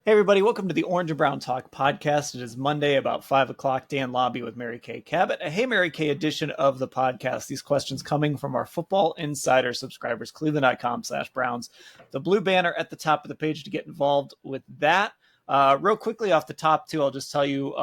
Hey everybody, welcome to the Orange and Brown Talk podcast. It is Monday about 5 o'clock. Dan Labbe with Mary Kay Cabot. A Hey Mary Kay edition of the podcast. These questions coming from our Football Insider subscribers, cleveland.com/Browns. The blue banner at the top of the page to get involved with that. Real quickly off the top too, I'll just tell you,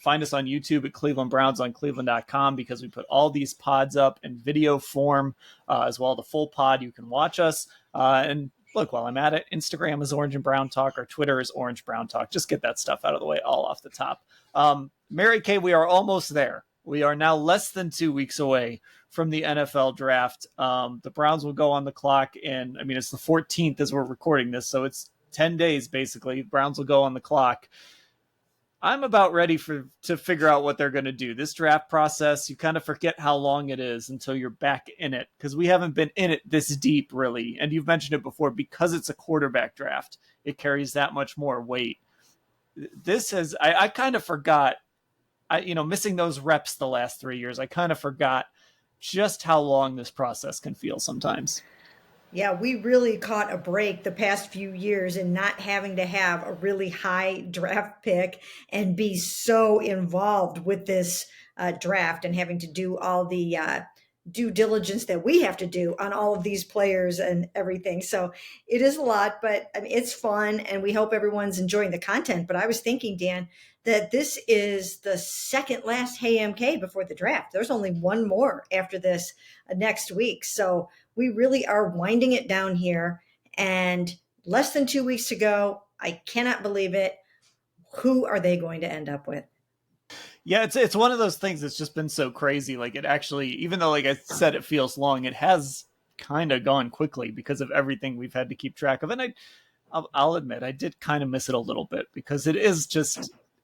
find us on YouTube at Cleveland Browns on cleveland.com because we put all these pods up in video form as well. The full pod, you can watch us. And look, while I'm at it, Instagram is Orange and Brown Talk. Our Twitter is Orange Brown Talk. Just get that stuff out of the way, all off the top. Mary Kay, we are almost there. We are now less than 2 weeks away from the NFL draft. The Browns will go on the clock in, it's the 14th as we're recording this, so it's 10 days basically. The Browns will go on the clock. I'm about ready to figure out what they're going to do. This draft process, you kind of forget how long it is until you're back in it because we haven't been in it this deep, really. And you've mentioned it before, because it's a quarterback draft, it carries that much more weight. I kind of forgot, missing those reps the last 3 years, I kind of forgot just how long this process can feel sometimes. Yeah, we really caught a break the past few years in not having to have a really high draft pick and be so involved with this draft and having to do all the due diligence that we have to do on all of these players and everything. So it is a lot, but it's fun and we hope everyone's enjoying the content. But I was thinking, Dan, that this is the second last Hey MK before the draft. There's only one more after this next week. So we really are winding it down here, and less than 2 weeks to go. I cannot believe it. Who are they going to end up with? Yeah, it's one of those things that's just been so crazy. Like, it actually, even though, like I said, it feels long, it has kind of gone quickly because of everything we've had to keep track of. And I'll admit, I did kind of miss it a little bit because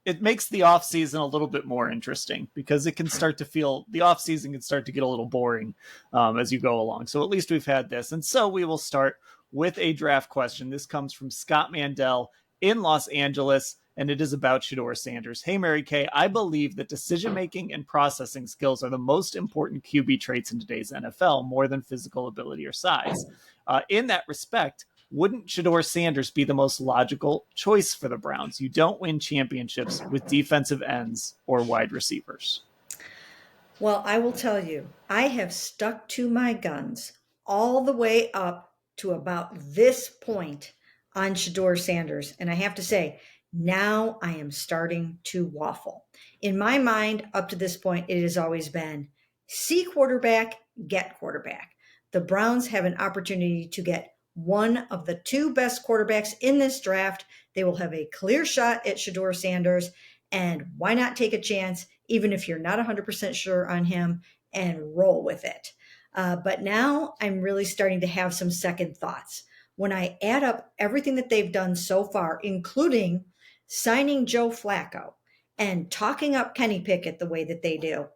it makes the off season a little bit more interesting because it can start to feel, the off season can start to get a little boring as you go along. So at least we've had this. And so we will start with a draft question. This comes from Scott Mandel in Los Angeles, and it is about Shedeur Sanders. Hey, Mary Kay, I believe that decision-making and processing skills are the most important QB traits in today's NFL, more than physical ability or size. In that respect, wouldn't Shedeur Sanders be the most logical choice for the Browns? You don't win championships with defensive ends or wide receivers. Well, I will tell you, I have stuck to my guns all the way up to about this point on Shedeur Sanders. And I have to say, now I am starting to waffle. In my mind, up to this point, it has always been see quarterback, get quarterback. The Browns have an opportunity to get one of the two best quarterbacks in this draft. They will have a clear shot at Shedeur Sanders. And why not take a chance, even if you're not 100% sure on him, and roll with it? But now I'm really starting to have some second thoughts. When I add up everything that they've done so far, including signing Joe Flacco and talking up Kenny Pickett the way that they do,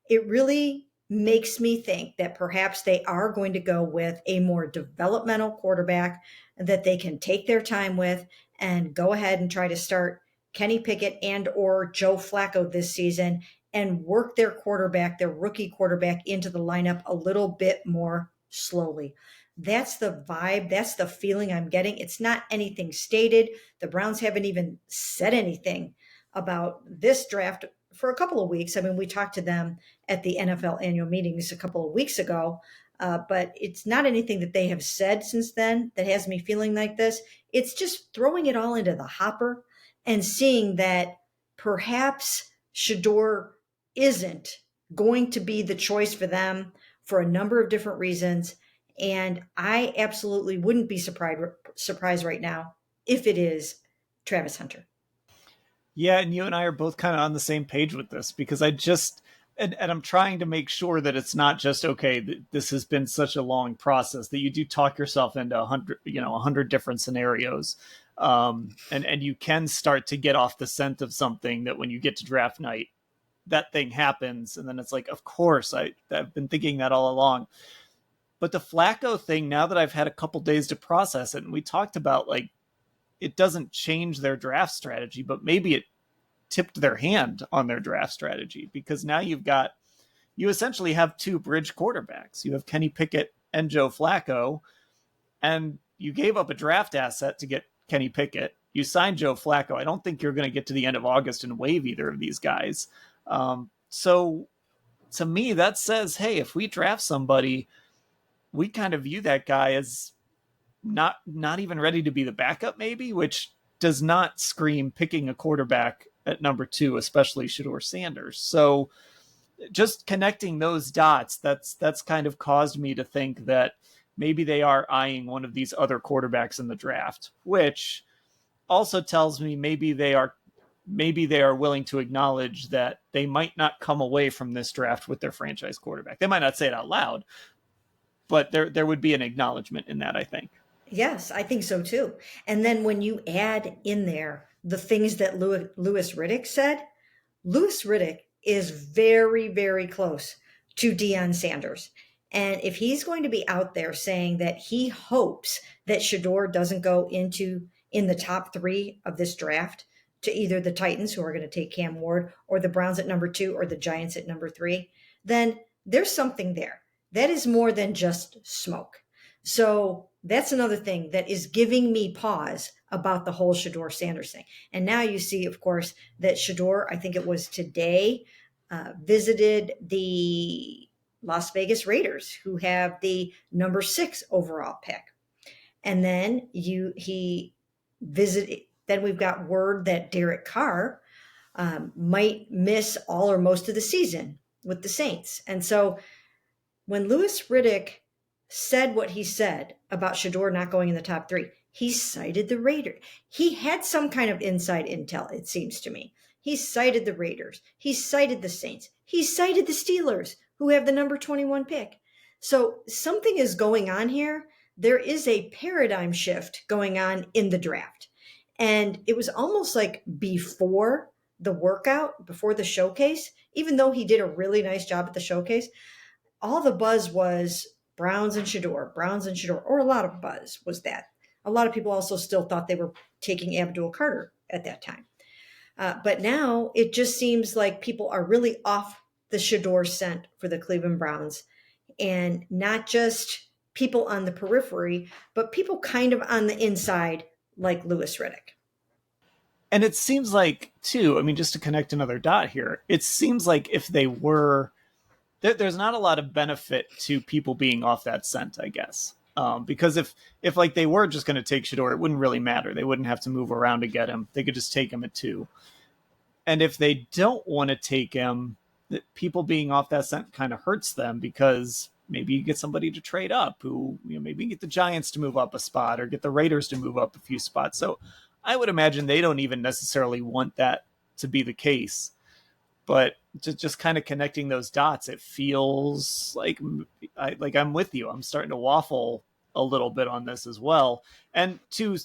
it really makes me think that perhaps they are going to go with a more developmental quarterback that they can take their time with and go ahead and try to start Kenny Pickett and or Joe Flacco this season and work their quarterback, their rookie quarterback, into the lineup a little bit more slowly. That's the vibe. That's the feeling I'm getting. It's not anything stated. The Browns haven't even said anything about this draft for a couple of weeks. We talked to them at the NFL annual meetings a couple of weeks ago, but it's not anything that they have said since then that has me feeling like this. It's just throwing it all into the hopper and seeing that perhaps Shedeur isn't going to be the choice for them for a number of different reasons. And I absolutely wouldn't be surprised right now if it is Travis Hunter. Yeah, and you and I are both kind of on the same page with this because and I'm trying to make sure that it's not just, okay, this has been such a long process that you do talk yourself into 100 different scenarios. And you can start to get off the scent of something that when you get to draft night, that thing happens. And then it's like, of course, I've been thinking that all along. But the Flacco thing, now that I've had a couple days to process it, and we talked about, like, it doesn't change their draft strategy, but maybe it tipped their hand on their draft strategy because now you essentially have two bridge quarterbacks. You have Kenny Pickett and Joe Flacco, and you gave up a draft asset to get Kenny Pickett. you sign Joe Flacco. I don't think you're going to get to the end of August and waive either of these guys. So to me, that says, hey, if we draft somebody, we kind of view that guy as not even ready to be the backup, maybe, which does not scream picking a quarterback at number 2, especially Shedeur Sanders. So just connecting those dots, that's kind of caused me to think that maybe they are eyeing one of these other quarterbacks in the draft, which also tells me maybe they are willing to acknowledge that they might not come away from this draft with their franchise quarterback. They might not say it out loud, but there would be an acknowledgement in that, I think. Yes, I think so too. And then when you add in there the things that Louis Riddick said, Louis Riddick is very, very close to Deion Sanders. And if he's going to be out there saying that he hopes that Shedeur doesn't go in the top 3 of this draft to either the Titans, who are going to take Cam Ward, or the Browns at number 2, or the Giants at number 3, then there's something there. That is more than just smoke. So that's another thing that is giving me pause about the whole Shedeur Sanders thing. And now you see, of course, that Shedeur, I think it was today, visited the Las Vegas Raiders, who have the number 6 overall pick. And then he visited. Then we've got word that Derek Carr might miss all or most of the season with the Saints. And so when Louis Riddick said what he said about Shedeur not going in the top 3, he cited the Raiders. He had some kind of inside intel, it seems to me. He cited the Raiders. He cited the Saints. He cited the Steelers, who have the number 21 pick. So something is going on here. There is a paradigm shift going on in the draft. And it was almost like before the workout, before the showcase, even though he did a really nice job at the showcase, all the buzz was Browns and Shedeur, or a lot of buzz was that. A lot of people also still thought they were taking Abdul Carter at that time. But now it just seems like people are really off the Shedeur scent for the Cleveland Browns, and not just people on the periphery, but people kind of on the inside, like Louis Riddick. And it seems like, too, I mean, just to connect another dot here, it seems like if they were, there's not a lot of benefit to people being off that scent, I guess. Because if like they were just going to take Shedeur, it wouldn't really matter. They wouldn't have to move around to get him. They could just take him at 2. And if they don't want to take him, people being off that scent kind of hurts them, because maybe you get somebody to trade up who, maybe get the Giants to move up a spot or get the Raiders to move up a few spots. So I would imagine they don't even necessarily want that to be the case. But just kind of connecting those dots, it feels like I'm with you. I'm starting to waffle a little bit on this as well. And to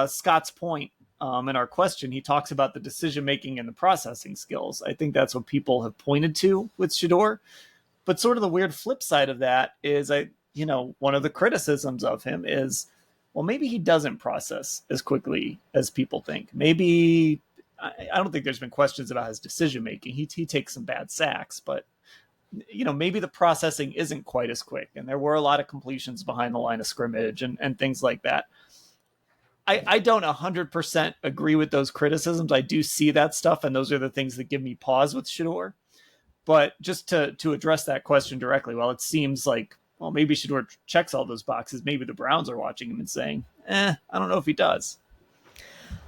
Scott's point, in our question, he talks about the decision making and the processing skills. I think that's what people have pointed to with Shedeur. But sort of the weird flip side of that is, one of the criticisms of him is, well, maybe he doesn't process as quickly as people think. Maybe, I don't think there's been questions about his decision making. He takes some bad sacks, but maybe the processing isn't quite as quick. And there were a lot of completions behind the line of scrimmage and things like that. I don't 100% agree with those criticisms. I do see that stuff, and those are the things that give me pause with Shedeur. But just to address that question directly, well, it seems like, well, maybe Shedeur checks all those boxes. Maybe the Browns are watching him and saying, I don't know if he does.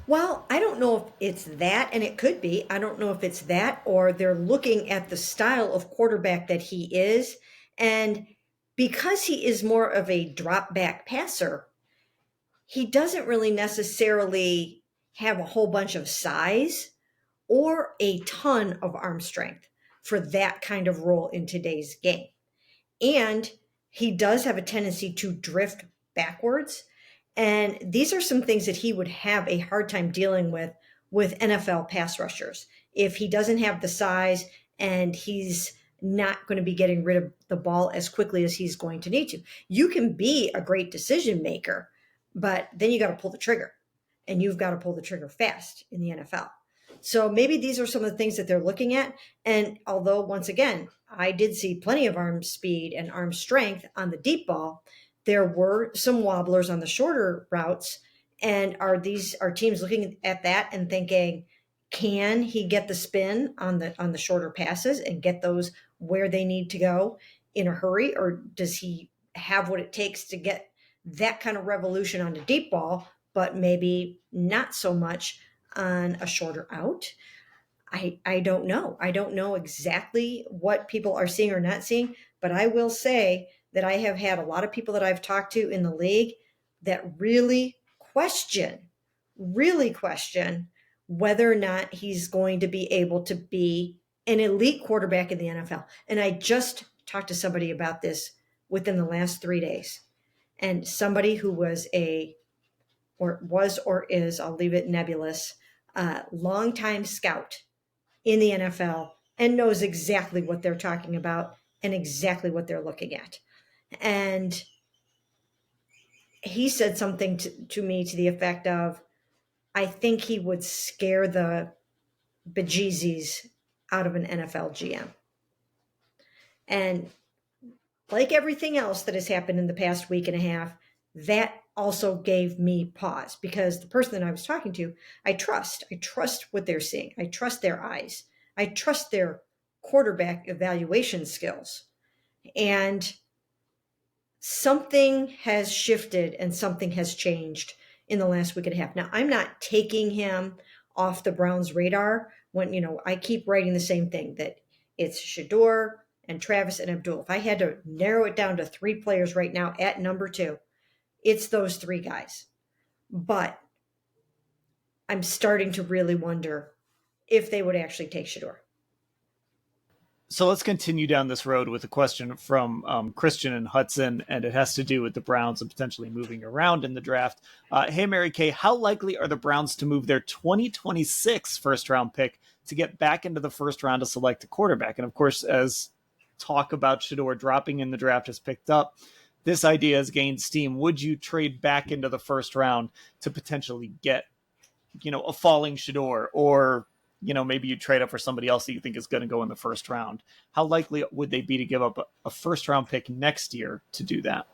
Well, I don't know if it's that, and it could be. I don't know if it's that, or they're looking at the style of quarterback that he is. And because he is more of a drop back passer, he doesn't really necessarily have a whole bunch of size or a ton of arm strength for that kind of role in today's game. And he does have a tendency to drift backwards. And these are some things that he would have a hard time dealing with NFL pass rushers. If he doesn't have the size and he's not going to be getting rid of the ball as quickly as he's going to need to. You can be a great decision maker, but then you got to pull the trigger, and you've got to pull the trigger fast in the NFL. So maybe these are some of the things that they're looking at. And although, once again, I did see plenty of arm speed and arm strength on the deep ball, there were some wobblers on the shorter routes. And are teams looking at that and thinking, can he get the spin on the shorter passes and get those where they need to go in a hurry, or does he have what it takes to get that kind of revolution on the deep ball, but maybe not so much on a shorter out? I don't know. I don't know exactly what people are seeing or not seeing, but I will say that I have had a lot of people that I've talked to in the league that really question whether or not he's going to be able to be an elite quarterback in the NFL. And I just talked to somebody about this within the last 3 days. And somebody who was or is, I'll leave it nebulous, longtime scout in the NFL and knows exactly what they're talking about and exactly what they're looking at. And he said something to me to the effect of, I think he would scare the bejesus out of an NFL GM. And like everything else that has happened in the past week and a half, that also gave me pause, because the person that I was talking to, I trust what they're seeing. I trust their eyes. I trust their quarterback evaluation skills. And something has shifted and something has changed in the last week and a half. Now, I'm not taking him off the Browns' radar when, I keep writing the same thing, that it's Shedeur and Travis and Abdul. If I had to narrow it down to 3 players right now at number 2, it's those 3 guys. But I'm starting to really wonder if they would actually take Shedeur. So let's continue down this road with a question from Christian and Hudson, and it has to do with the Browns and potentially moving around in the draft. Hey, Mary Kay, how likely are the Browns to move their 2026 first-round pick to get back into the first round to select a quarterback? And of course, as talk about Shedeur dropping in the draft has picked up, this idea has gained steam. Would you trade back into the first round to potentially get, a falling Shedeur, or maybe you trade up for somebody else that you think is going to go in the first round? How likely would they be to give up a first round pick next year to do that?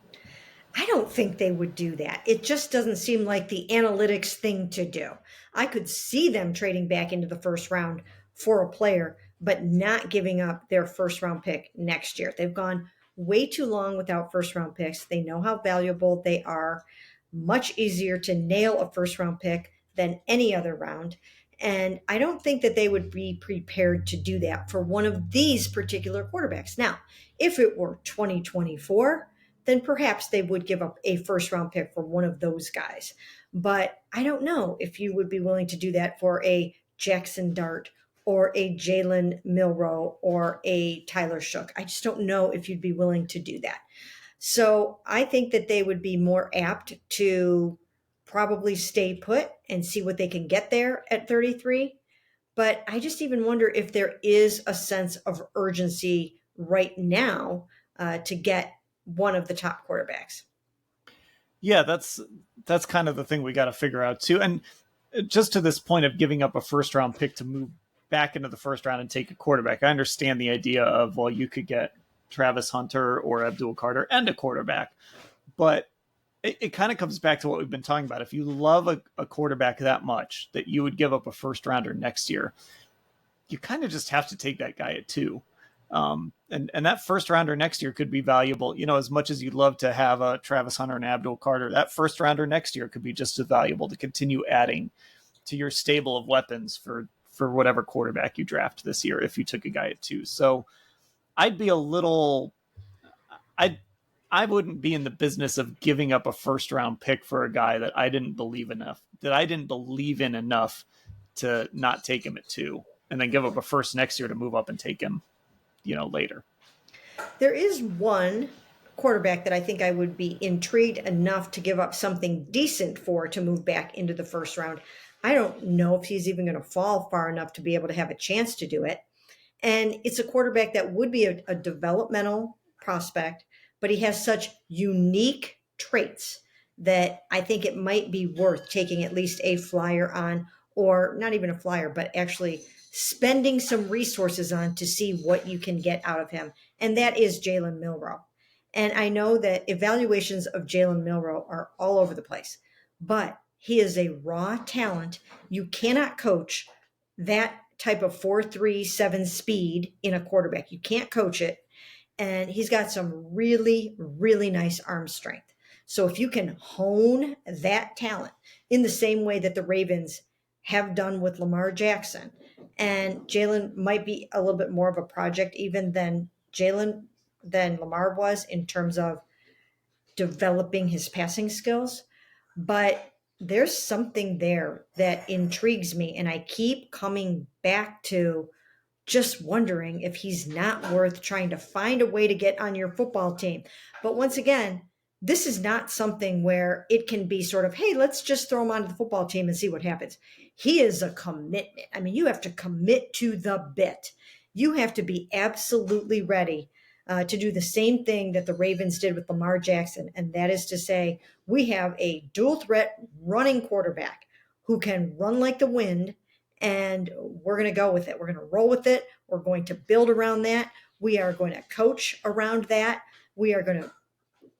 I don't think they would do that. It just doesn't seem like the analytics thing to do. I could see them trading back into the first round for a player, but not giving up their first round pick next year. They've gone way too long without first round picks. They know how valuable they are. Much easier to nail a first round pick than any other round. And I don't think that they would be prepared to do that for one of these particular quarterbacks. Now, if it were 2024, then perhaps they would give up a first round pick for one of those guys. But I don't know if you would be willing to do that for a Jackson Dart or a Jalen Milroe or a Tyler Shook. I just don't know if you'd be willing to do that. So I think that they would be more apt to probably stay put and see what they can get there at 33. But I just even wonder if there is a sense of urgency right now to get one of the top quarterbacks. Yeah, that's kind of the thing we got to figure out too. And just to this point of giving up a first round pick to move back into the first round and take a quarterback, I understand the idea of, well, you could get Travis Hunter or Abdul Carter and a quarterback, but it kind of comes back to what we've been talking about. If you love a quarterback that much that you would give up a first rounder next year, you kind of just have to take that guy at 2. And that first rounder next year could be valuable. As much as you'd love to have a Travis Hunter and Abdul Carter, that first rounder next year could be just as valuable to continue adding to your stable of weapons for whatever quarterback you draft this year if you took a guy at 2. So I'd be a little, I wouldn't be in the business of giving up a first round pick for a guy that I didn't believe in enough to not take him at 2, and then give up a first next year to move up and take him, later. There is one quarterback that I think I would be intrigued enough to give up something decent for to move back into the first round. I don't know if he's even going to fall far enough to be able to have a chance to do it. And it's a quarterback that would be a developmental prospect, but he has such unique traits that I think it might be worth taking at least a flyer on, or not even a flyer, but actually spending some resources on to see what you can get out of him. And that is Jalen Milroe. And I know that evaluations of Jalen Milroe are all over the place, but He is a raw talent. You cannot coach that type of 4.37 speed in a quarterback. You can't coach it. And he's got some really, really nice arm strength. So if you can hone that talent in the same way that the Ravens have done with Lamar Jackson, and Jalen might be a little bit more of a project even than Lamar was in terms of developing his passing skills. But there's something there that intrigues me. And I keep coming back to just wondering if he's not worth trying to find a way to get on your football team. But once again, this is not something where it can be sort of, hey, let's just throw him onto the football team and see what happens. He is a commitment. I mean, you have to commit to the bit. You have to be absolutely ready to do the same thing that the Ravens did with Lamar Jackson. And that is to say, we have a dual threat running quarterback who can run like the wind, and we're going to go with it. We're going to roll with it. We're going to build around that. We are going to coach around that. We are going to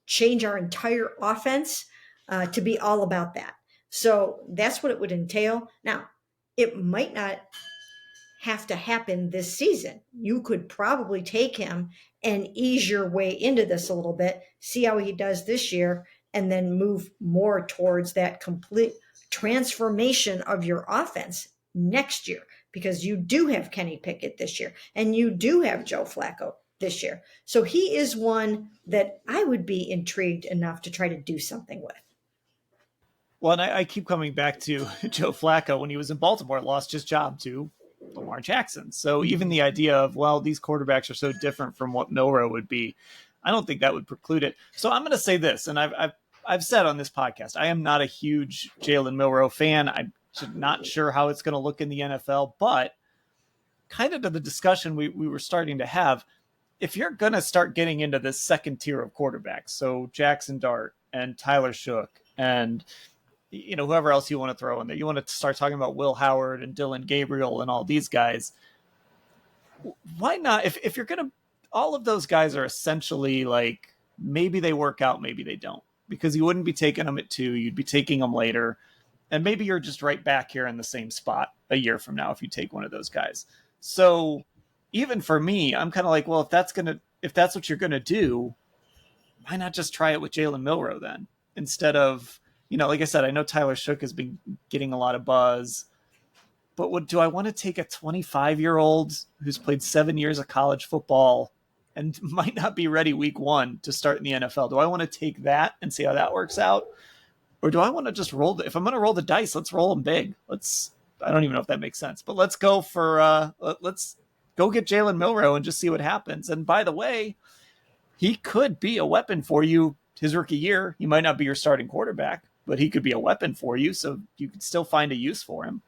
change our entire offense to be all about that. So that's what it would entail. Now, it might not have to happen this season. You could probably take him and ease your way into this a little bit, see how he does this year, and then move more towards that complete transformation of your offense next year, because you do have Kenny Pickett this year and you do have Joe Flacco this year. So he is one that I would be intrigued enough to try to do something with. Well, and I keep coming back to Joe Flacco when he was in Baltimore, lost his job to Lamar Jackson. So even the idea of, well, these quarterbacks are so different from what Milroe would be, I don't think that would preclude it. So I'm going to say this, and I've said on this podcast, I am not a huge Jalen Milroe fan. I'm not sure how it's going to look in the NFL, but kind of to the discussion we were starting to have, if you're going to start getting into this second tier of quarterbacks, so Jackson Dart and Tyler Shook and whoever else you want to throw in there, you want to start talking about Will Howard and Dylan Gabriel and all these guys. Why not? If you're going to, all of those guys are essentially like, maybe they work out, maybe they don't, because you wouldn't be taking them at 2, you'd be taking them later. And maybe you're just right back here in the same spot a year from now if you take one of those guys. So even for me, I'm kind of like, well, if that's what you're gonna do, why not just try it with Jalen Milroe then, instead of, like I said, I know Tyler Shook has been getting a lot of buzz, but do I want to take a 25-year-old who's played 7 years of college football and might not be ready week 1 to start in the NFL? Do I want to take that and see how that works out? Or do I want to just if I'm going to roll the dice, let's roll them big. I don't even know if that makes sense, but let's go let's go get Jalen Milroe and just see what happens. And by the way, he could be a weapon for you his rookie year. He might not be your starting quarterback, but he could be a weapon for you. So you could still find a use for him.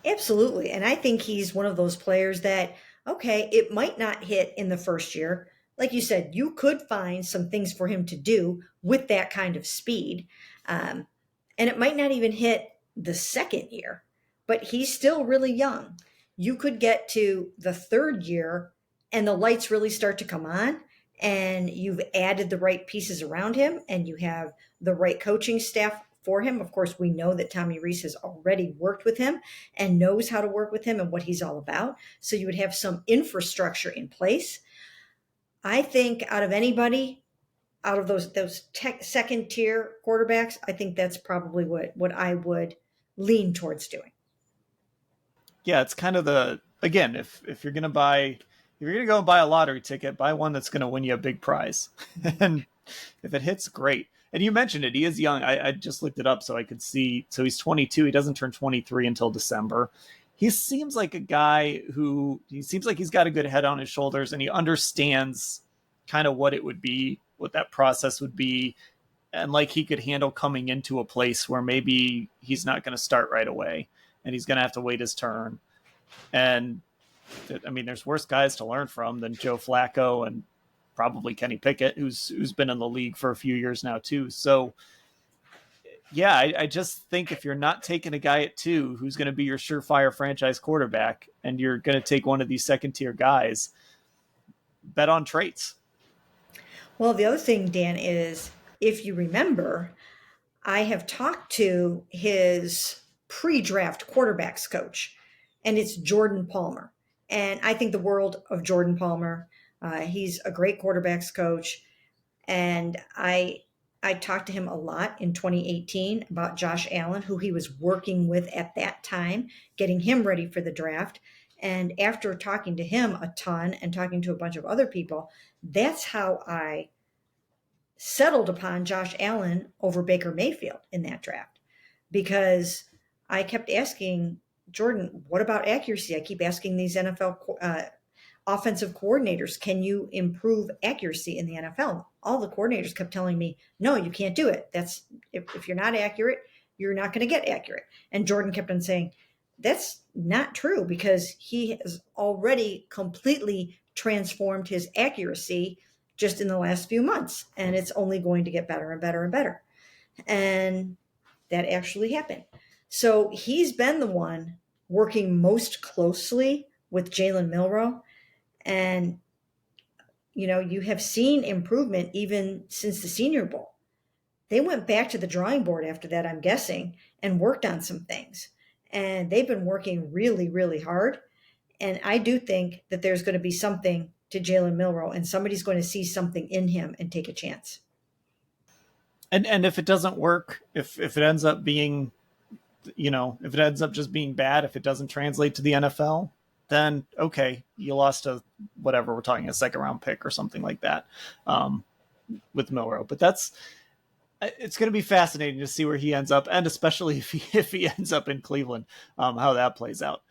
Absolutely. And I think he's one of those players that, okay, it might not hit in the first year. Like you said, you could find some things for him to do with that kind of speed. And it might not even hit the second year, but he's still really young. You could get to the third year and the lights really start to come on, and you've added the right pieces around him and you have the right coaching staff for him. Of course, we know that Tommy Rees has already worked with him and knows how to work with him and what he's all about. So you would have some infrastructure in place. I think out of anybody, out of those second tier quarterbacks, I think that's probably what I would lean towards doing. Yeah, it's kind of again, if you're gonna go and buy a lottery ticket, buy one that's gonna win you a big prize. And if it hits, great. And you mentioned it, he is young. I just looked it up so I could see. So he's 22. He doesn't turn 23 until December. He seems like a guy he seems like he's got a good head on his shoulders, and he understands kind of what it would be, what that process would be, and like he could handle coming into a place where maybe he's not going to start right away and he's going to have to wait his turn. And I mean, there's worse guys to learn from than Joe Flacco and probably Kenny Pickett, who's been in the league for a few years now too. So yeah, I just think if you're not taking a guy at 2 who's going to be your surefire franchise quarterback, and you're going to take one of these second tier guys, bet on traits. Well, the other thing, Dan, is if you remember, I have talked to his pre-draft quarterbacks coach, and it's Jordan Palmer. And I think the world of Jordan Palmer. He's a great quarterbacks coach, and I talked to him a lot in 2018 about Josh Allen, who he was working with at that time, getting him ready for the draft. And after talking to him a ton and talking to a bunch of other people, that's how I settled upon Josh Allen over Baker Mayfield in that draft, because I kept asking Jordan, what about accuracy? I keep asking these NFL offensive coordinators, can you improve accuracy in the NFL? All the coordinators kept telling me, no, you can't do it. That's if you're not accurate, you're not going to get accurate. And Jordan kept on saying, that's not true, because he has already completely transformed his accuracy just in the last few months. And it's only going to get better and better and better. And that actually happened. So he's been the one working most closely with Jalen Milroe. And, you have seen improvement even since the Senior Bowl. They went back to the drawing board after that, I'm guessing, and worked on some things. And they've been working really, really hard. And I do think that there's going to be something to Jalen Milroe, and somebody's going to see something in him and take a chance. And if it doesn't work, if it ends up being, if it ends up just being bad, if it doesn't translate to the NFL, then okay, you lost to whatever we're talking, a second round pick or something like that, with Milroe. But it's going to be fascinating to see where he ends up, and especially if he ends up in Cleveland, how that plays out.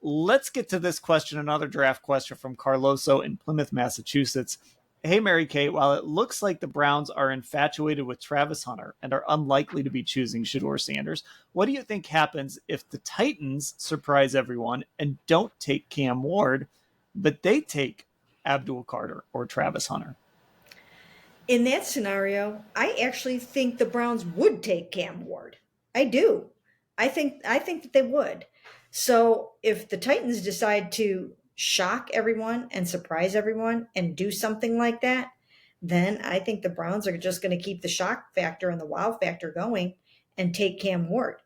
Let's get to this question, another draft question from Carloso in Plymouth, Massachusetts. Hey, Mary Kate, while it looks like the Browns are infatuated with Travis Hunter and are unlikely to be choosing Shedeur Sanders, what do you think happens if the Titans surprise everyone and don't take Cam Ward, but they take Abdul Carter or Travis Hunter? In that scenario, I actually think the Browns would take Cam Ward. I do. I think that they would. So if the Titans decide to shock everyone and surprise everyone and do something like that, then I think the Browns are just going to keep the shock factor and the wow factor going and take Cam Ward.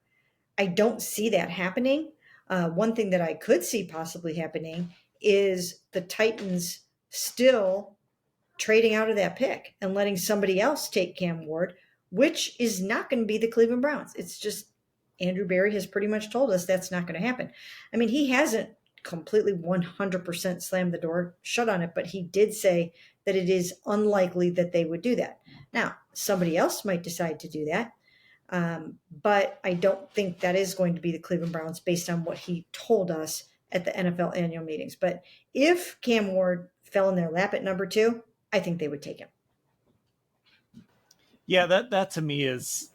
I don't see that happening. One thing that I could see possibly happening is the Titans still trading out of that pick and letting somebody else take Cam Ward, which is not going to be the Cleveland Browns. It's just Andrew Berry has pretty much told us that's not going to happen. I mean, he hasn't completely 100% slammed the door shut on it, but he did say that it is unlikely that they would do that. Now, somebody else might decide to do that, but I don't think that is going to be the Cleveland Browns based on what he told us at the NFL annual meetings. But if Cam Ward fell in their lap at number 2, I think they would take him. Yeah, that to me is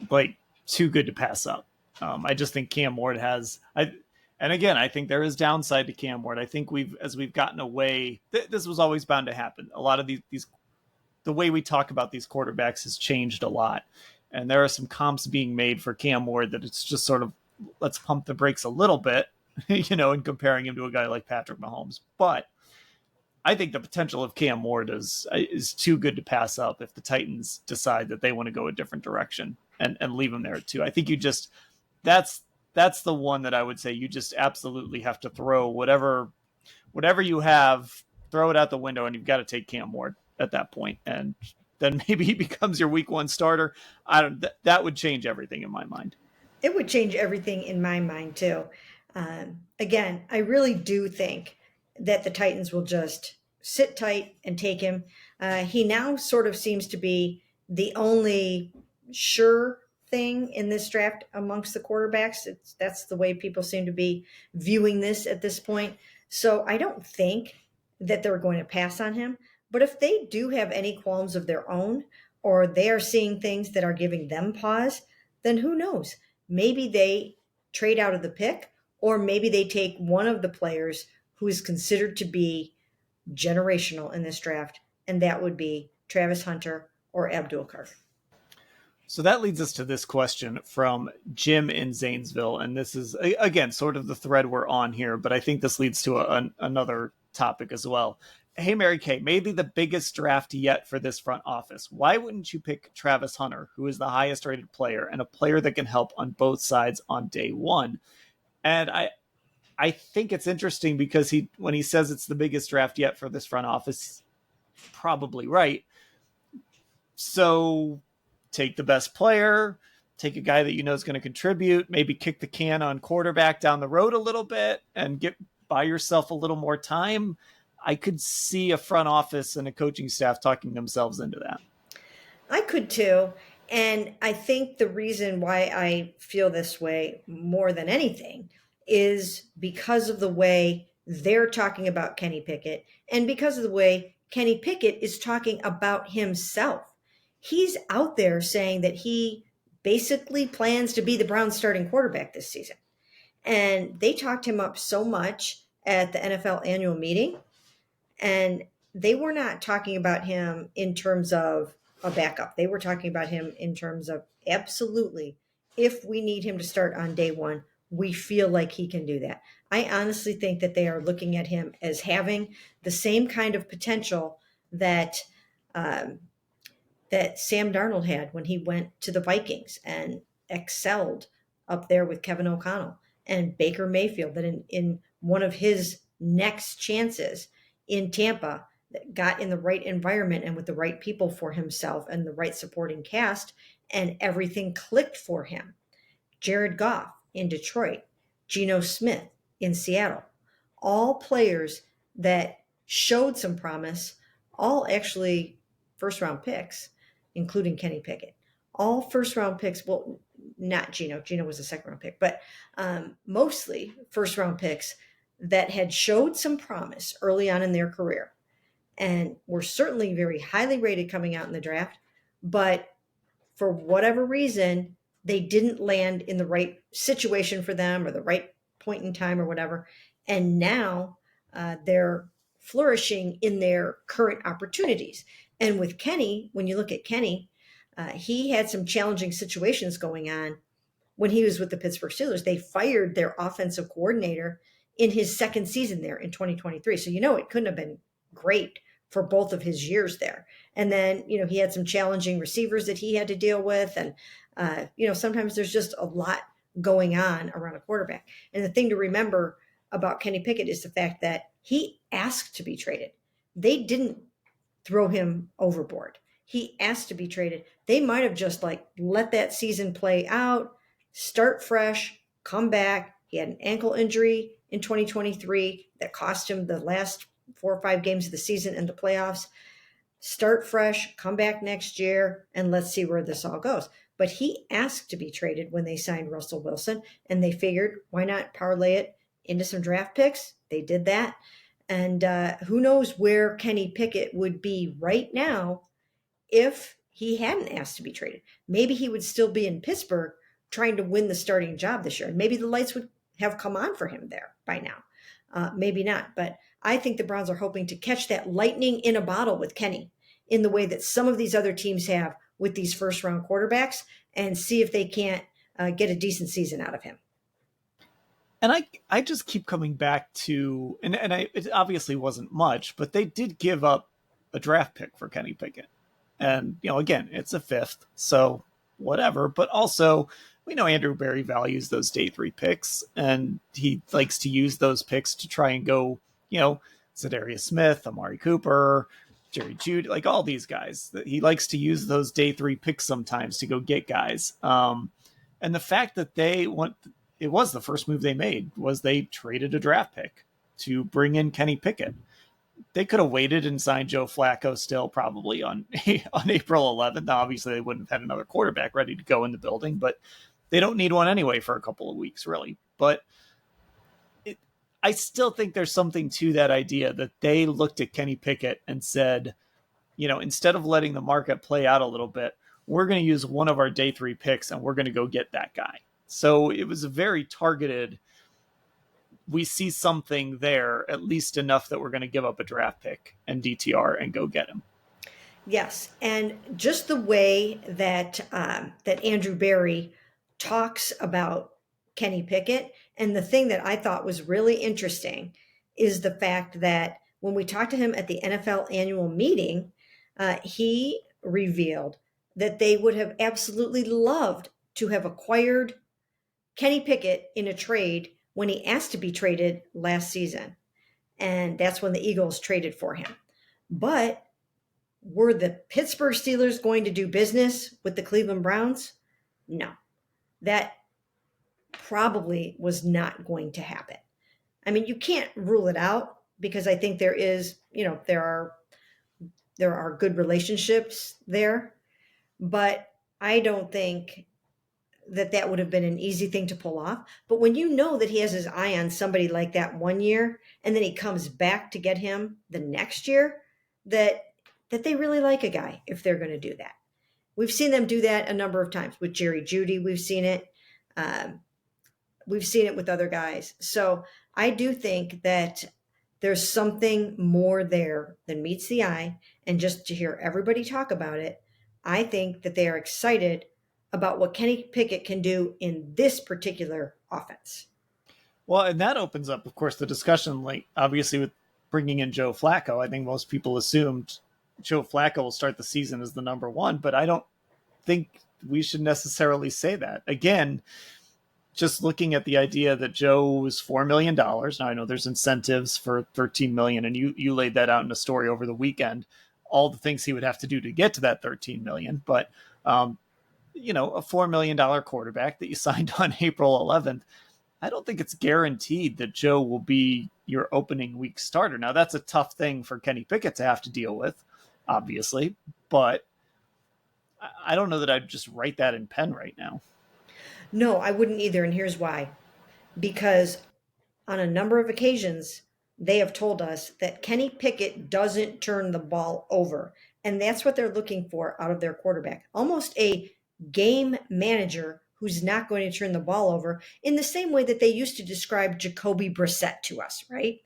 like too good to pass up. I just think Cam Ward and again, I think there is downside to Cam Ward. I think as we've gotten away, this was always bound to happen. A lot of these, the way we talk about these quarterbacks has changed a lot. And there are some comps being made for Cam Ward that it's just sort of, let's pump the brakes a little bit, in comparing him to a guy like Patrick Mahomes. But I think the potential of Cam Ward is too good to pass up if the Titans decide that they want to go a different direction and leave him there too. I think that's the one that I would say you just absolutely have to throw whatever you have, throw it out the window, and you've got to take Cam Ward at that point. And then maybe he becomes your week 1 starter. That would change everything in my mind. It would change everything in my mind too. Again, I really do think that the Titans will just sit tight and take him. He now sort of seems to be the only sure thing in this draft amongst the quarterbacks. That's the way people seem to be viewing this at this point. So I don't think that they're going to pass on him. But if they do have any qualms of their own, or they are seeing things that are giving them pause, then who knows? Maybe they trade out of the pick, or maybe they take one of the players who is considered to be generational in this draft, and that would be Travis Hunter or Abdul Carter. So that leads us to this question from Jim in Zanesville. And this is, again, sort of the thread we're on here, but I think this leads to another topic as well. Hey, Mary Kay, maybe the biggest draft yet for this front office. Why wouldn't you pick Travis Hunter, who is the highest rated player and a player that can help on both sides on day one? And I think it's interesting because when he says it's the biggest draft yet for this front office, probably right. So take the best player, take a guy that you know is going to contribute, maybe kick the can on quarterback down the road a little bit and buy yourself a little more time. I could see a front office and a coaching staff talking themselves into that. I could too. And I think the reason why I feel this way more than anything is because of the way they're talking about Kenny Pickett and because of the way Kenny Pickett is talking about himself. He's out there saying that he basically plans to be the Browns starting quarterback this season. And they talked him up so much at the NFL annual meeting, and they were not talking about him in terms of a backup. They were talking about him in terms of absolutely, if we need him to start on day one, we feel like he can do that. I honestly think that they are looking at him as having the same kind of potential that um, that Sam Darnold had when he went to the Vikings and excelled up there with Kevin O'Connell, and Baker Mayfield, that in one of his next chances in Tampa, that got in the right environment and with the right people for himself and the right supporting cast, and everything clicked for him. Jared Goff in Detroit, Geno Smith in Seattle, all players that showed some promise, all actually first round picks, including Kenny Pickett. All first round picks, well, not Geno. Geno was a second round pick, but mostly first round picks that had showed some promise early on in their career and were certainly very highly rated coming out in the draft. But for whatever reason, they didn't land in the right situation for them or the right point in time or whatever. And now they're flourishing in their current opportunities. And with Kenny, when you look at Kenny, he had some challenging situations going on when he was with the Pittsburgh Steelers. They fired their offensive coordinator in his second season there in 2023. So, it couldn't have been great for both of his years there. And then, he had some challenging receivers that he had to deal with. And, sometimes there's just a lot going on around a quarterback. And the thing to remember about Kenny Pickett is the fact that he asked to be traded. They didn't throw him overboard. He asked to be traded. They might have just let that season play out, start fresh, come back. He had an ankle injury in 2023 that cost him the last 4 or 5 games of the season and the playoffs. Start fresh, come back next year, and let's see where this all goes. But he asked to be traded when they signed Russell Wilson, and they figured, why not parlay it into some draft picks? They did that. And who knows where Kenny Pickett would be right now if he hadn't asked to be traded. Maybe he would still be in Pittsburgh trying to win the starting job this year. And maybe the lights would have come on for him there by now. Maybe not. But I think the Browns are hoping to catch that lightning in a bottle with Kenny in the way that some of these other teams have with these first round quarterbacks, and see if they can't get a decent season out of him. And I just keep coming back to, it obviously wasn't much, but they did give up a draft pick for Kenny Pickett. And, again, it's a 5th, so whatever. But also, we know Andrew Berry values those day 3 picks, and he likes to use those picks to try and go, Za'Darius Smith, Amari Cooper, Jerry Jeudy, like all these guys. He likes to use those day 3 picks sometimes to go get guys. And the fact that it was the first move they made was they traded a draft pick to bring in Kenny Pickett. They could have waited and signed Joe Flacco still probably on April 11th. Now, obviously, they wouldn't have had another quarterback ready to go in the building, but they don't need one anyway for a couple of weeks, really. But I still think there's something to that idea that they looked at Kenny Pickett and said, instead of letting the market play out a little bit, we're going to use one of our day 3 picks and we're going to go get that guy. So it was a very targeted, we see something there, at least enough that we're going to give up a draft pick and DTR and go get him. Yes, and just the way that that Andrew Berry talks about Kenny Pickett, and the thing that I thought was really interesting is the fact that when we talked to him at the NFL annual meeting, he revealed that they would have absolutely loved to have acquired Kenny Pickett in a trade when he asked to be traded last season. And that's when the Eagles traded for him. But were the Pittsburgh Steelers going to do business with the Cleveland Browns? No, that probably was not going to happen. I mean, you can't rule it out because I think there is, there are good relationships there, but I don't think that would have been an easy thing to pull off. But when you know that he has his eye on somebody like that one year and then he comes back to get him the next year, that they really like a guy if they're going to do that. We've seen them do that a number of times with Jerry Jeudy. We've seen it. We've seen it with other guys. So I do think that there's something more there than meets the eye. And just to hear everybody talk about it, I think that they are excited about what Kenny Pickett can do in this particular offense. Well, and that opens up, of course, the discussion, like obviously with bringing in Joe Flacco. I think most people assumed Joe Flacco will start the season as the number one, but I don't think we should necessarily say that. Again, just looking at the idea that Joe was $4 million. Now I know there's incentives for $13 million, and you laid that out in a story over the weekend, all the things he would have to do to get to that $13 million. But, a $4 million quarterback that you signed on April 11th, I don't think it's guaranteed that Joe will be your opening week starter. Now that's a tough thing for Kenny Pickett to have to deal with, obviously, but I don't know that I'd just write that in pen right now. No, I wouldn't either. And here's why. Because on a number of occasions, they have told us that Kenny Pickett doesn't turn the ball over. And that's what they're looking for out of their quarterback. Almost a game manager who's not going to turn the ball over in the same way that they used to describe Jacoby Brissett to us, right?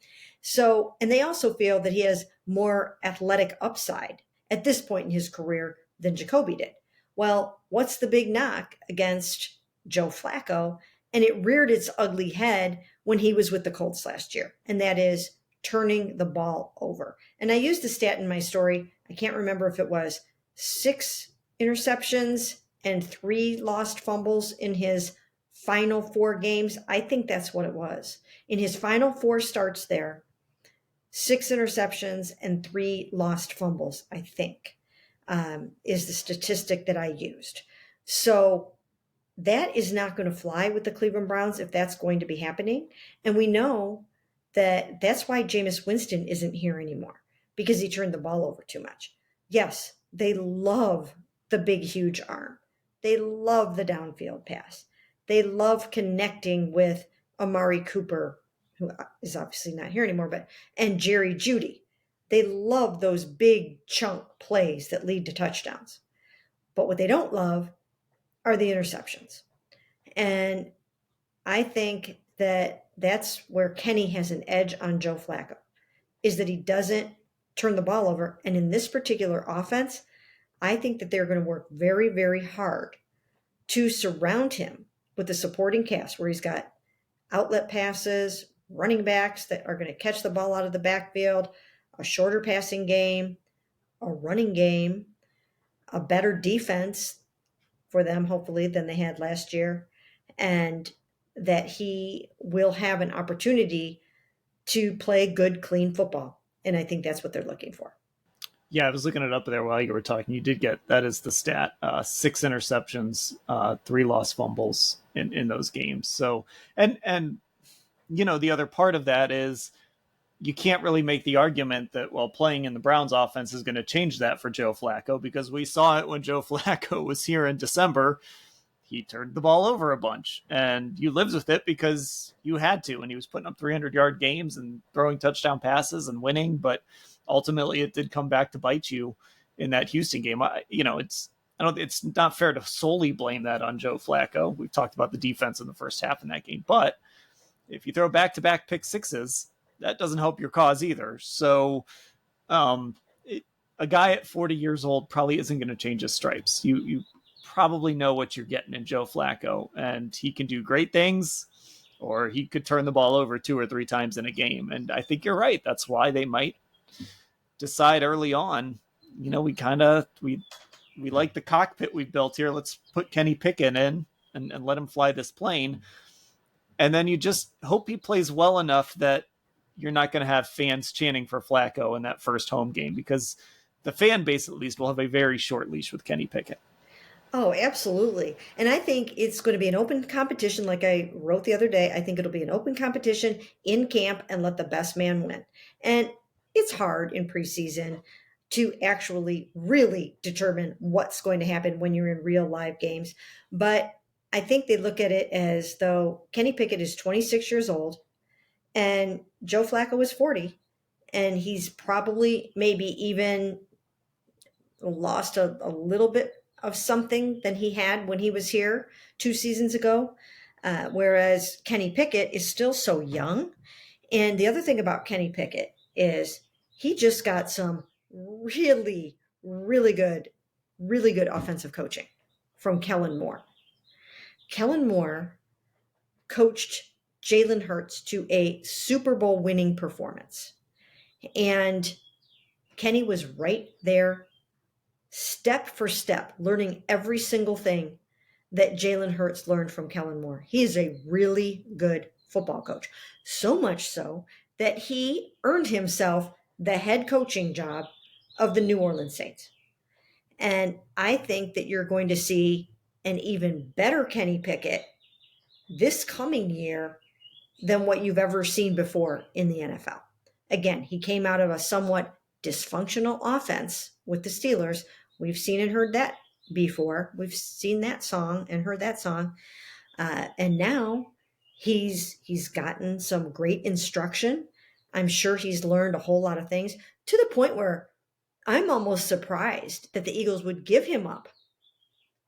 So, and they also feel that he has more athletic upside at this point in his career than Jacoby did. Well, what's the big knock against Joe Flacco? And it reared its ugly head when he was with the Colts last year, and that is turning the ball over. And I used the stat in my story. I can't remember if it was 6 interceptions and 3 lost fumbles in his final 4 games. I think that's what it was. In his final 4 starts there, 6 interceptions and 3 lost fumbles, I think, is the statistic that I used. So that is not going to fly with the Cleveland Browns if that's going to be happening. And we know that that's why Jameis Winston isn't here anymore, because he turned the ball over too much. Yes, they love the big, huge arm. They love the downfield pass. They love connecting with Amari Cooper, who is obviously not here anymore, and Jerry Jeudy. They love those big chunk plays that lead to touchdowns. But what they don't love are the interceptions. And I think that that's where Kenny has an edge on Joe Flacco, is that he doesn't turn the ball over. And in this particular offense, I think that they're going to work very, very hard to surround him with a supporting cast where he's got outlet passes, running backs that are going to catch the ball out of the backfield, a shorter passing game, a running game, a better defense for them, hopefully, than they had last year, and that he will have an opportunity to play good, clean football. And I think that's what they're looking for. Yeah, I was looking it up there while you were talking. You did get, that is the stat, 6 interceptions, 3 lost fumbles in those games. So, and the other part of that is you can't really make the argument that, well, playing in the Browns offense is going to change that for Joe Flacco, because we saw it when Joe Flacco was here in December. He turned the ball over a bunch, and you lived with it because you had to, and he was putting up 300-yard games and throwing touchdown passes and winning, but ultimately it did come back to bite you in that Houston game. It's not fair to solely blame that on Joe Flacco. We've talked about the defense in the first half in that game, but if you throw back-to-back pick sixes, that doesn't help your cause either. So a guy at 40 years old probably isn't going to change his stripes. You probably know what you're getting in Joe Flacco, and he can do great things, or he could turn the ball over 2 or 3 times in a game. And I think you're right. That's why they might decide early on, we like the cockpit we've built here. Let's put Kenny Pickett in and let him fly this plane. And then you just hope he plays well enough that you're not going to have fans chanting for Flacco in that first home game, because the fan base at least will have a very short leash with Kenny Pickett. Oh, absolutely. And I think it's going to be an open competition, like I wrote the other day. I think it'll be an open competition in camp and let the best man win. And it's hard in preseason to actually really determine what's going to happen when you're in real live games. But I think they look at it as though Kenny Pickett is 26 years old and Joe Flacco is 40. And he's probably maybe even lost a little bit of something than he had when he was here 2 seasons ago. Whereas Kenny Pickett is still so young. And the other thing about Kenny Pickett is he just got some really, really good offensive coaching from Kellen Moore. Kellen Moore coached Jalen Hurts to a Super Bowl winning performance. And Kenny was right there, step for step, learning every single thing that Jalen Hurts learned from Kellen Moore. He is a really good football coach. So much so that he earned himself the head coaching job of the New Orleans Saints. And I think that you're going to see an even better Kenny Pickett this coming year than what you've ever seen before in the NFL. Again, he came out of a somewhat dysfunctional offense with the Steelers. We've seen and heard that before. We've seen that song and heard that song. And now he's gotten some great instruction. I'm sure he's learned a whole lot of things, to the point where I'm almost surprised that the Eagles would give him up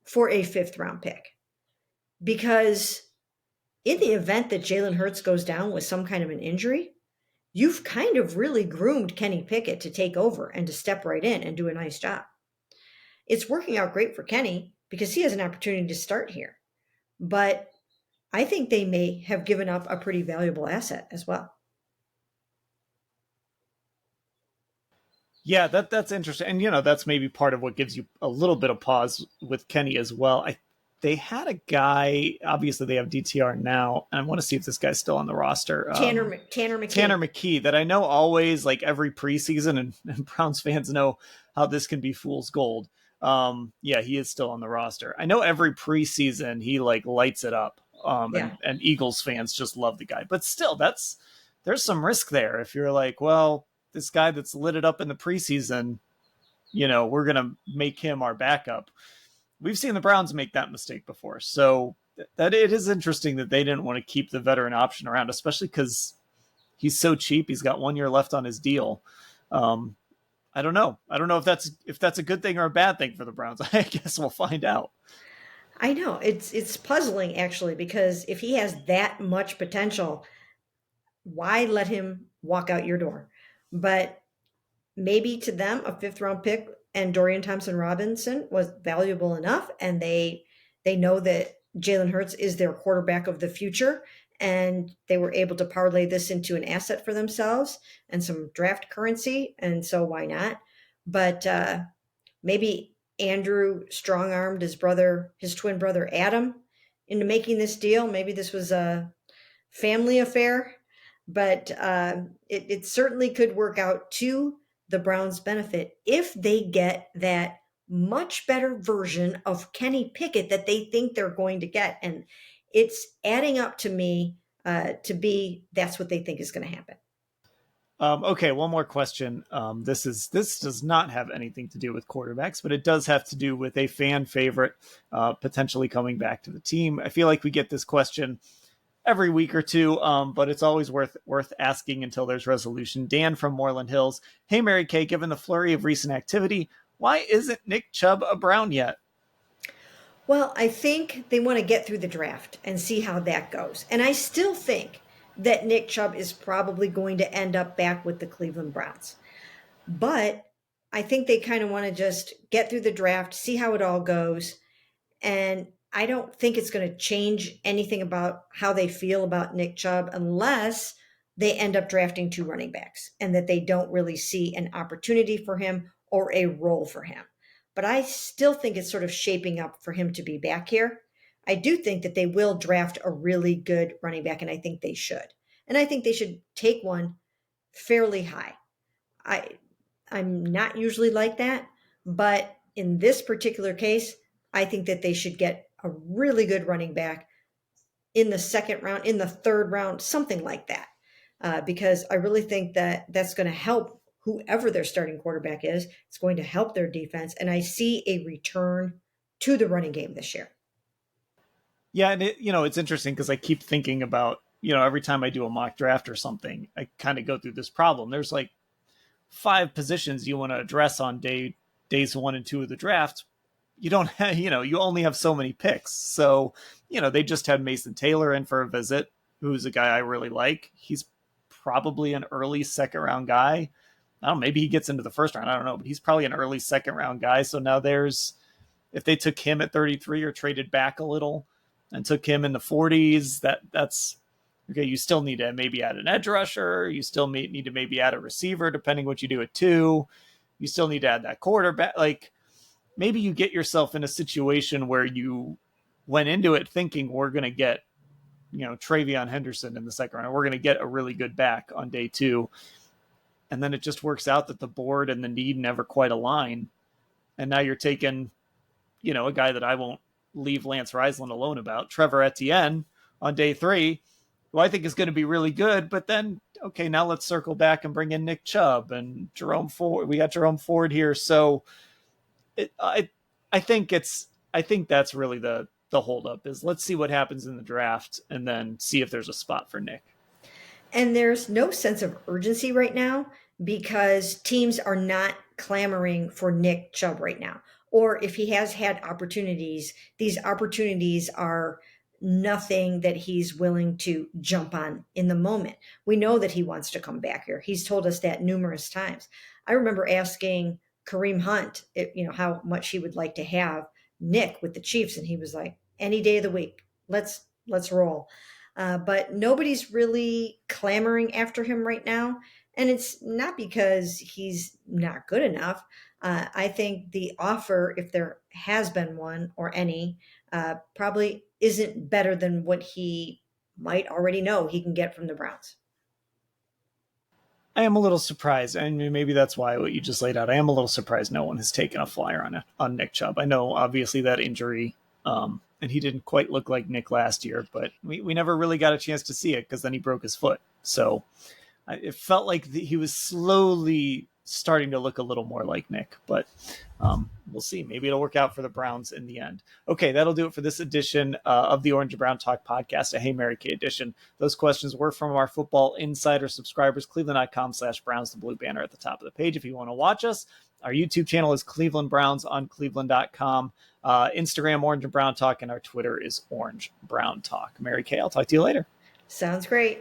for a 5th-round pick. Because in the event that Jalen Hurts goes down with some kind of an injury, you've kind of really groomed Kenny Pickett to take over and to step right in and do a nice job. It's working out great for Kenny because he has an opportunity to start here. But I think they may have given up a pretty valuable asset as well. Yeah, that's interesting. And that's maybe part of what gives you a little bit of pause with Kenny as well. They had a guy, obviously they have DTR now, and I want to see if this guy's still on the roster. Tanner McKee. Tanner McKee, that I know always, like every preseason, and Browns fans know how this can be fool's gold. Yeah, he is still on the roster. I know every preseason he like lights it up. And Eagles fans just love the guy. But still, there's some risk there. If you're like, well, this guy that's lit it up in the preseason, we're going to make him our backup. We've seen the Browns make that mistake before. So that it is interesting that they didn't want to keep the veteran option around, especially because he's so cheap. He's got 1 year left on his deal. I don't know. I don't know if that's a good thing or a bad thing for the Browns. I guess we'll find out. I know. It's puzzling, actually, because if he has that much potential, why let him walk out your door? But maybe to them, a 5th-round pick and Dorian Thompson-Robinson was valuable enough, and they know that Jalen Hurts is their quarterback of the future, and they were able to parlay this into an asset for themselves and some draft currency, and so why not? But maybe Andrew strong-armed his twin brother Adam into making this deal. Maybe this was a family affair, but it certainly could work out to the Browns' benefit if they get that much better version of Kenny Pickett that they think they're going to get. And it's adding up to me to be that's what they think is going to happen. Okay, one more question. This does not have anything to do with quarterbacks, but it does have to do with a fan favorite potentially coming back to the team. I feel like we get this question every week or two, but it's always worth asking until there's resolution. Dan from Moreland Hills. Hey, Mary Kay, given the flurry of recent activity, why isn't Nick Chubb a Brown yet? Well, I think they want to get through the draft and see how that goes. And I still think that Nick Chubb is probably going to end up back with the Cleveland Browns. But I think they kind of want to just get through the draft, see how it all goes. And I don't think it's going to change anything about how they feel about Nick Chubb unless they end up drafting two running backs and that they don't really see an opportunity for him or a role for him. But I still think it's sort of shaping up for him to be back here. I do think that they will draft a really good running back, and I think they should. And I think they should take one fairly high. I I'm not usually like that, but in this particular case, I think that they should get a really good running back in the second round, in the third round, something like that. Because I really think that that's going to help whoever their starting quarterback is. It's going to help their defense. And I see a return to the running game this year. Yeah, and it's interesting because I keep thinking about, every time I do a mock draft or something, I kind of go through this problem. There's like 5 positions you want to address on days 1 and 2 of the draft. You don't have, you only have so many picks. So, they just had Mason Taylor in for a visit, who's a guy I really like. He's probably an early second round guy. I don't know, maybe he gets into the first round. I don't know, but he's probably an early second round guy. So now if they took him at 33 or traded back a little and took him in the 40s, that's okay. You still need to maybe add an edge rusher. You still need to maybe add a receiver, depending what you do at 2. You still need to add that quarterback. Like, maybe you get yourself in a situation where you went into it thinking we're going to get, Travion Henderson in the second round. We're going to get a really good back on day 2. And then it just works out that the board and the need never quite align. And now you're taking, a guy that I won't leave Lance Reisland alone about, Trevor Etienne, on day 3, who I think is going to be really good. But then, okay, now let's circle back and bring in Nick Chubb and Jerome Ford. We got Jerome Ford here. So I think that's really the holdup is let's see what happens in the draft and then see if there's a spot for Nick. And there's no sense of urgency right now because teams are not clamoring for Nick Chubb right now. Or if he has had opportunities, these opportunities are nothing that he's willing to jump on in the moment. We know that he wants to come back here. He's told us that numerous times. I remember asking Kareem Hunt, how much he would like to have Nick with the Chiefs, and he was like, "Any day of the week, let's roll." But nobody's really clamoring after him right now. And it's not because he's not good enough. I think the offer, if there has been one or any, probably isn't better than what he might already know he can get from the Browns. I am a little surprised, and maybe that's why what you just laid out. I am a little surprised no one has taken a flyer on Nick Chubb. I know, obviously, that injury, and he didn't quite look like Nick last year, but we never really got a chance to see it because then he broke his foot. So it felt like he was slowly starting to look a little more like Nick, but we'll see. Maybe it'll work out for the Browns in the end. Okay, that'll do it for this edition of the Orange and Brown Talk podcast, a Hey Mary Kay edition. Those questions were from our Football Insider subscribers, cleveland.com/Browns, the blue banner at the top of the page if you want to watch us. Our YouTube channel is Cleveland Browns on cleveland.com. Instagram, Orange and Brown Talk, and our Twitter is Orange Brown Talk. Mary Kay, I'll talk to you later. Sounds great.